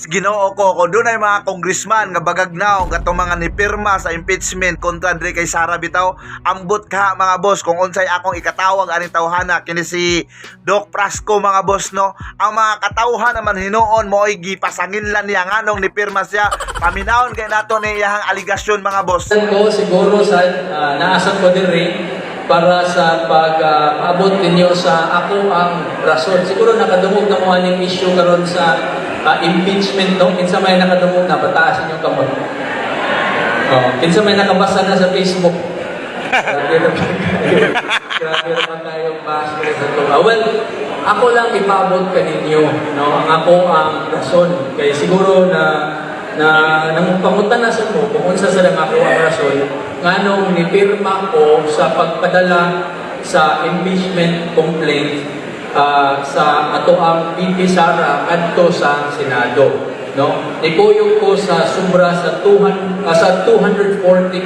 Ginoo ko kung doon ay mga congressman nga bagagnaw gatong mga nipirma sa impeachment kontra diri kay Sara bitaw, ambot ka mga boss kung unsay akong ikatawag aning tawhana kini si Doc Prasco mga boss no. Ang mga katawhan naman hinuon mo ay gipasanginlan niya nganong nipirma siya, paminawon kay nato ni iyang aligasyon mga boss. Ko siguro sa naasam ko diri para sa pag-abot ninyo sa ako ang rason. Siguro nakadungog na mo aning issue karon sa impeachment no. Kinsa may nakadungog na pataas inyong kamot. Kinsa may nakabasa na sa Facebook. Grabe naman tayong baso sa ito. Well, ako lang ipabot kaninyo, no? Ako ang rason. Kaya siguro nang pangutan na sa mo, kung unsa sa lang ako ang rason, nganong nipirma ko sa pagpadala sa impeachment complaint sa ato ang VP Sara adto sa Senado. No? Ikuyog ko sa sobra sa 240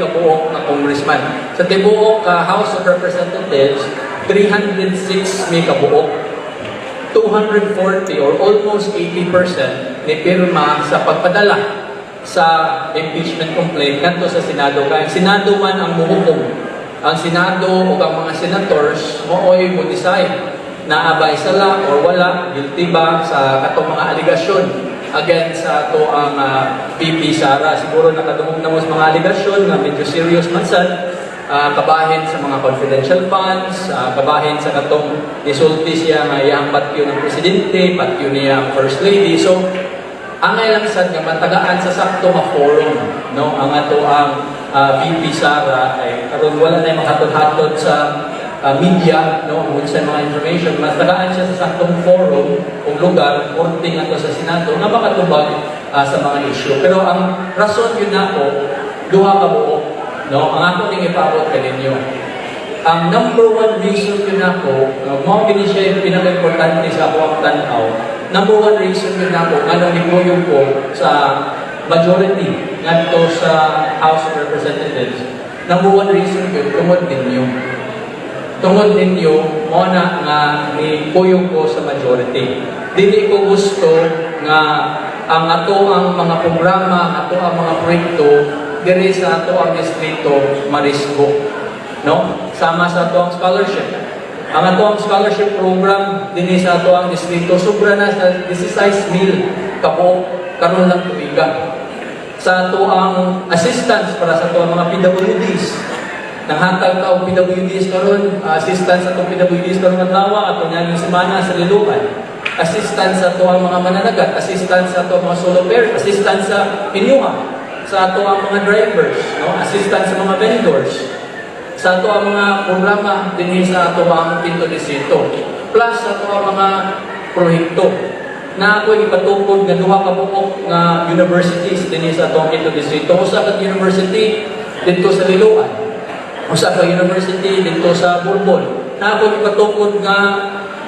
ka buok na congressman. Sa tibuok ka House of Representatives, 306 may kabuok. 240 or almost 80% ni pirma sa pagpadala sa impeachment complaint ngadto sa Senado. Kaya Senado man ang muhukom. Ang Senado o ang mga senators mooy mo decide na abay sala or wala, guilty ba sa katong mga aligasyon against sa ato ang VP Sara. Siguro nakadungog na mo sa mga aligasyon nga medyo serious man sad, kabahin sa mga confidential funds, kabahin sa katong nisulti siya nga iyang patyo ng presidente, patyo niya ang first lady. So, angay lang sad nga matagaan sa sakto nga forum, no? Ang ato ang VP Sara ay karon wala na makahatod-hatod sa media, no, kung sa mga information, mas tagaan siya sa saktong forum o lugar, konting ato sa Senado, na makatubag sa mga issue. Pero ang rason yun ako, duha ka buo, no, ang ako ning ipabot ka ninyo. Ang number one reason yun ako, mga gini siya yung pinaka-importante sa ako ang tanaw, number one reason yun ako, anong nipuyong ko sa majority, ngadto sa House of Representatives, number one reason yun, tungod ninyo. Tungod ninyo, muna nga ipuyong ko sa majority. Dili ko gusto nga ang ato ang mga programa, ato ang mga proyekto, diri sa ato ang distrito marisgo. No? Sama sa ato ang scholarship. Ang ato ang scholarship program, dini sa ato ang distrito, sobra na sa 16,000 kapo, karon lang tubigan. Sa ato ang assistance para sa ato ang mga PWDs, nanghatag ka og PWDs karon, assistance sa itong PWDs karon adlaw ato naging semana sa Liloan, assistance sa ato ang mga mananagat, assistance sa ato ang mga solo parent, assistance sa pinyuha, sa ato ang mga drivers, no, assistance sa mga vendors, sa ato ang mga programa dinhi sa ato ang Quinto Distrito, plus sa ato ang mga proyekto na ako ipatukod nga duha ka buok nga universities dinhi sa ato ang Quinto Distrito. Usa ka university dito sa Liloan, usa ka university dito sa Bourbon, na ako ipatukod nga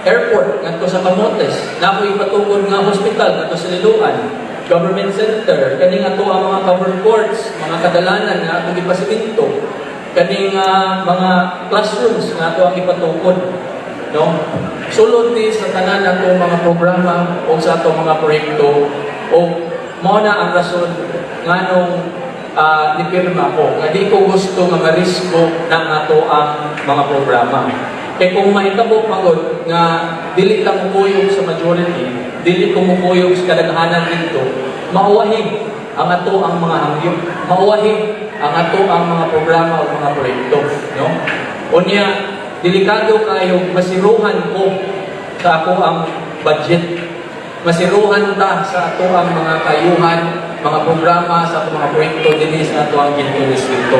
airport ngadto sa Camotes, na ako ipatukod nga hospital ngadto sa Liloan, government center, kaning ato ang mga covered courts, mga kadalanan nga ato ipasiminto, kaning mga classrooms nga ato ang ipatukod, no? Sulod ni sa tanan nato mga programa o sa ato mga proyekto, o mao na ang rason nganong nipirma ko, nga di ko gusto nga marisko ng ato ang mga programa. Kaya kung mahitabo pagod nga dili lang mukuyog sa majority, dili ko mukuyog sa kadaghanan dito, mauwahi ang ato ang mga hangyop, mauwahi ang ato ang mga programa o mga proyekto. No? Unya, delikado kayo, masiruhan ko sa ako ang budget. Masiruhan ta sa ato ang mga kayuhan, mga programa, sa ato mga proyekto din sa ato ang Quinto Distrito.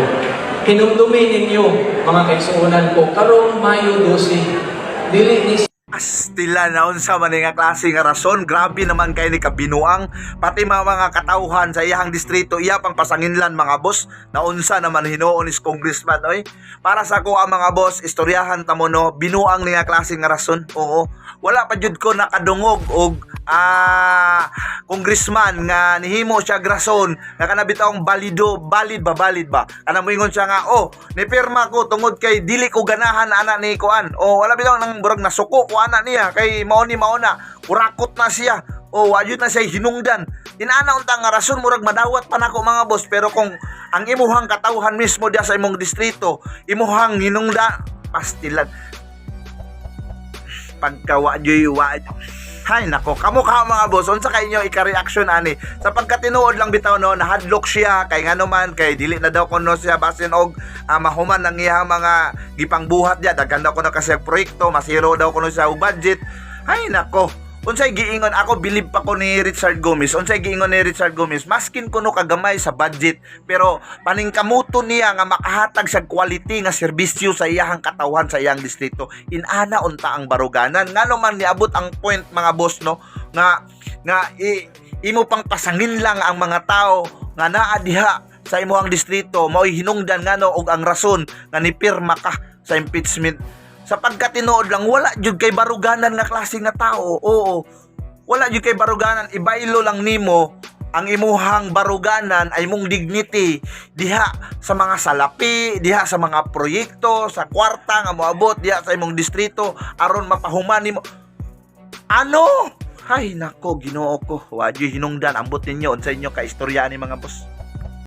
Hinumdumi ninyo, mga kaigsuunan ko, karong Mayo 12, dili ni Astila na unsa man nga klase nga rason, grabe naman kay ni kabinuang pati mga katauhan sa iyang distrito iya pang pasanginlan mga boss, na unsa naman hinuon is congressman oy. Para sa ko ang mga boss, istoryahan ta mo no, binuang ni nga klase nga rason. Oo, wala pa jud ko nakadungog og congressman nga nihimo siya grason nga kanabitawng valid ba kana moingon siya nga, oh, ni pirma ko tungod kay dili ko ganahan ana ni kuan, o wala bitaw nang burag nasuko ko ana niya kay mao na kurakot na siya. O wajud na siya hinungdan. Inana unta nga rason murag madawat pa nako mga boss, pero kung ang imuhang katawhan mismo diya sa imong distrito, imuhang hinungdan pastilan pagkawa wa. Hay nako, kamukha mga boss, unsa kay inyo ika-reaction ani? Sa pagkatinuod lang bitaw no, nahadlok siya kay ngano man kay dili na daw kuno siya basin og mahuman ng iyang mga gipangbuhat diya, daghan daw kuno kasi ang proyekto, masiro daw kuno siya og budget. Hay nako, unsay giingon ako, bilib pa ko ni Richard Gomez. Unsay giingon ni Richard Gomez, maskin kuno kagamay sa budget, pero paningkamuto niya nga makahatag sa quality nga serbisyo sa iyang katawhan sa iyang distrito. Inana unta ang baruganan. Ngano man niabot ang point mga boss no, nga imo pang pasangin lang ang mga tao nga naa diha sa imong distrito, mao'y hinungdan ngano og ang rason nga nipirma ka sa impeachment. Sa pagkatinuod lang, wala jud kay baruganan nga klase nga tao. Oo, wala jud kay baruganan. Ibaylo lang nimo ang imuhang baruganan ay mong dignity diha sa mga salapi, diha sa mga proyekto, sa kwarta nga moabot diha sa imong distrito aron mapahuman nimo. Ano? Hay nako, Ginoo ko. Wa jud hinungdan, ambot ninyo unsa inyo ka istorya ni mga boss.